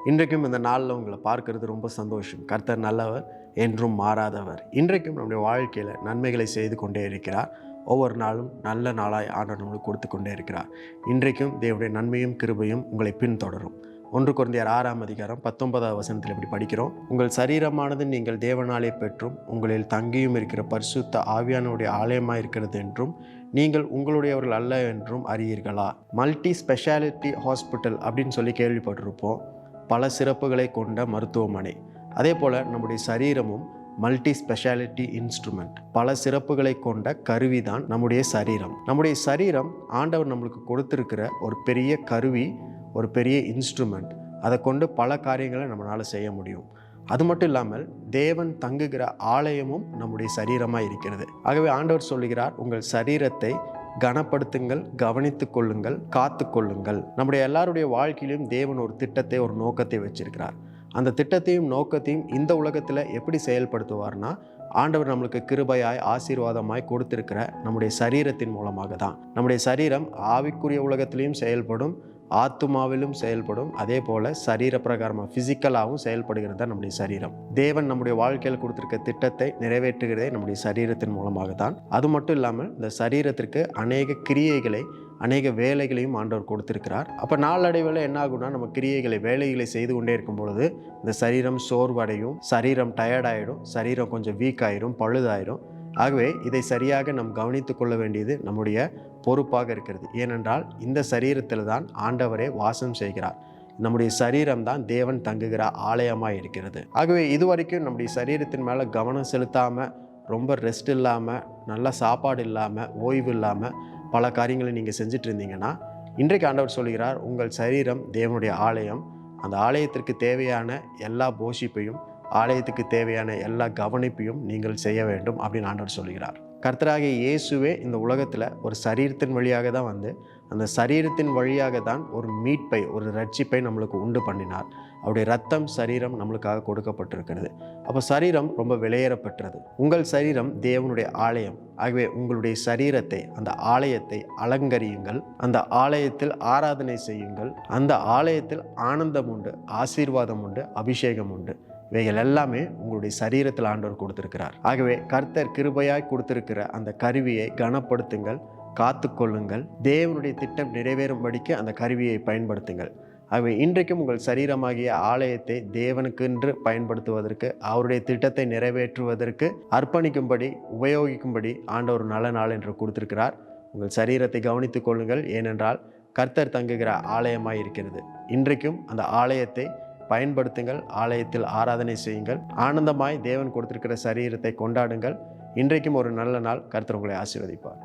இன்றைக்கும் இந்த நாளில் உங்களை பார்க்கறது ரொம்ப சந்தோஷம். கர்த்தர் நல்லவர், என்றும் மாறாதவர். இன்றைக்கும் நம்முடைய வாழ்க்கையில் நன்மைகளை செய்து கொண்டே இருக்கிறார். ஒவ்வொரு நாளும் நல்ல நாளாய் ஆண்டவர் நம்மளுக்கு கொடுத்து கொண்டே இருக்கிறார். இன்றைக்கும் தேவனுடைய நன்மையும் கிருபையும் உங்களை பின்தொடரும். 1 கொரிந்தியர் 6ஆம் அதிகாரம் 19ஆம் வசனத்தில் இப்படி படிக்கிறோம். உங்கள் சரீரமானது நீங்கள் தேவனாலே பெற்றும் உங்களில் தங்கியும் இருக்கிற பரிசுத்த ஆவியானுடைய ஆலயமாக இருக்கிறது என்றும் நீங்கள் உங்களுடையவர்கள் அல்ல என்றும் அறியீர்களா? மல்டி ஸ்பெஷாலிட்டி ஹாஸ்பிட்டல் அப்படின்னு சொல்லி கேள்விப்பட்டிருப்போம். பல சிறப்புகளை கொண்ட மருத்துவமனை. அதே போல் நம்முடைய சரீரமும் மல்டி ஸ்பெஷாலிட்டி இன்ஸ்ட்ருமெண்ட். பல சிறப்புகளை கொண்ட கருவி தான் நம்முடைய சரீரம். நம்முடைய சரீரம் ஆண்டவர் நம்மளுக்கு கொடுத்திருக்கிற ஒரு பெரிய கருவி, ஒரு பெரிய இன்ஸ்ட்ருமெண்ட். அதை கொண்டு பல காரியங்களை நம்மளால் செய்ய முடியும். அது மட்டும் இல்லாமல் தேவன் தங்குகிற ஆலயமும் நம்முடைய சரீரமாக இருக்கிறது. ஆகவே ஆண்டவர் சொல்லுகிறார், உங்கள் சரீரத்தை கனப்படுத்துங்கள், கவனித்து கொள்ளுங்கள், காத்து கொள்ளுங்கள். நம்முடைய எல்லாருடைய வாழ்க்கையிலும் தேவன் ஒரு திட்டத்தை, ஒரு நோக்கத்தை வச்சிருக்கிறார். அந்த திட்டத்தையும் நோக்கத்தையும் இந்த உலகத்தில் எப்படி செயல்படுத்துவார்னா, ஆண்டவர் நம்மளுக்கு கிருபையாய் ஆசீர்வாதமாய் கொடுத்திருக்கிற நம்முடைய சரீரத்தின் மூலமாக தான். நம்முடைய சரீரம் ஆவிக்குரிய உலகத்திலையும் செயல்படும், ஆத்துமாவிலும் செயல்படும். அதே போல் சரீர பிரகாரமாக ஃபிசிக்கலாகவும் செயல்படுகிறது தான் நம்முடைய சரீரம். தேவன் நம்முடைய வாழ்க்கையில் கொடுத்திருக்க திட்டத்தை நிறைவேற்றுகிறதே நம்முடைய சரீரத்தின் மூலமாக தான். அது மட்டும் இல்லாமல் இந்த சரீரத்திற்கு அநேக கிரியைகளை, அநேக வேலைகளையும் ஆண்டவர் கொடுத்திருக்கிறார். அப்போ நாளடைவில் என்ன ஆகும்னா, நம்ம கிரியைகளை, வேலைகளை செய்து கொண்டே இருக்கும் பொழுது இந்த சரீரம் சோர்வடையும், சரீரம் டயர்டாயிடும், சரீரம் கொஞ்சம் வீக் ஆயிடும், பழுதாயிடும். ஆகவே இதை சரியாக நாம் கவனித்து கொள்ள வேண்டியது நம்முடைய பொறுப்பாக இருக்கிறது. ஏனென்றால் இந்த சரீரத்தில் தான் ஆண்டவரே வாசம் செய்கிறார். நம்முடைய சரீரம் தான் தேவன் தங்குகிற ஆலயமாக இருக்கிறது. ஆகவே இதுவரைக்கும் நம்முடைய சரீரத்தின் மேலே கவனம் செலுத்தாமல், ரொம்ப ரெஸ்ட் இல்லாமல், நல்ல சாப்பாடு இல்லாமல், ஓய்வு இல்லாமல் பல காரியங்களை நீங்கள் செஞ்சுட்டு இருந்தீங்கன்னா, இன்றைக்கு ஆண்டவர் சொல்கிறார், உங்கள் சரீரம் தேவனுடைய ஆலயம். அந்த ஆலயத்திற்கு தேவையான எல்லா போஷிப்பையும், ஆலயத்துக்கு தேவையான எல்லா கவனிப்பையும் நீங்கள் செய்ய வேண்டும் அப்படின்னு ஆண்டவர் சொல்கிறார். கர்த்தராகிய இயேசுவே இந்த உலகத்தில் ஒரு சரீரத்தின் வழியாக தான் வந்து, அந்த சரீரத்தின் வழியாக தான் ஒரு மீட்பை, ஒரு ரட்சிப்பை நம்மளுக்கு உண்டு பண்ணினார். அவருடைய ரத்தம், சரீரம் நம்மளுக்காக கொடுக்கப்பட்டிருக்கிறது. அப்போ சரீரம் ரொம்ப விலையேறப்பெற்றது. உங்கள் சரீரம் தேவனுடைய ஆலயம். ஆகவே உங்களுடைய சரீரத்தை, அந்த ஆலயத்தை அலங்கரியுங்கள், அந்த ஆலயத்தில் ஆராதனை செய்யுங்கள். அந்த ஆலயத்தில் ஆனந்தம் உண்டு, ஆசீர்வாதம் உண்டு, அபிஷேகம் உண்டு. இவைகள் எல்லாமே உங்களுடைய சரீரத்தில் ஆண்டவர் கொடுத்திருக்கிறார். ஆகவே கர்த்தர் கிருபையாய் கொடுத்திருக்கிற அந்த கருவியை கனப்படுத்துங்கள், காத்து கொள்ளுங்கள். தேவனுடைய திட்டம் நிறைவேறும்படிக்கு அந்த கருவியை பயன்படுத்துங்கள். ஆகவே இன்றைக்கும் உங்கள் சரீரமாகிய ஆலயத்தை தேவனுக்கென்று பயன்படுத்துவதற்கு, அவருடைய திட்டத்தை நிறைவேற்றுவதற்கு அர்ப்பணிக்கும்படி, உபயோகிக்கும்படி ஆண்டவர் நல்ல நாள் என்று கொடுத்திருக்கிறார். உங்கள் சரீரத்தை கவனித்துக் கொள்ளுங்கள். ஏனென்றால் கர்த்தர் தங்குகிற ஆலயமாய் இருக்கிறது. இன்றைக்கும் அந்த ஆலயத்தை பயன்படுத்துங்கள், ஆலயத்தில் ஆராதனை செய்யுங்கள், ஆனந்தமாய் தேவன் கொடுத்திருக்கிற சரீரத்தை கொண்டாடுங்கள். இன்றைக்கும் ஒரு நல்ல நாள். கர்த்தர் உங்களை ஆசீர்வதிப்பார்.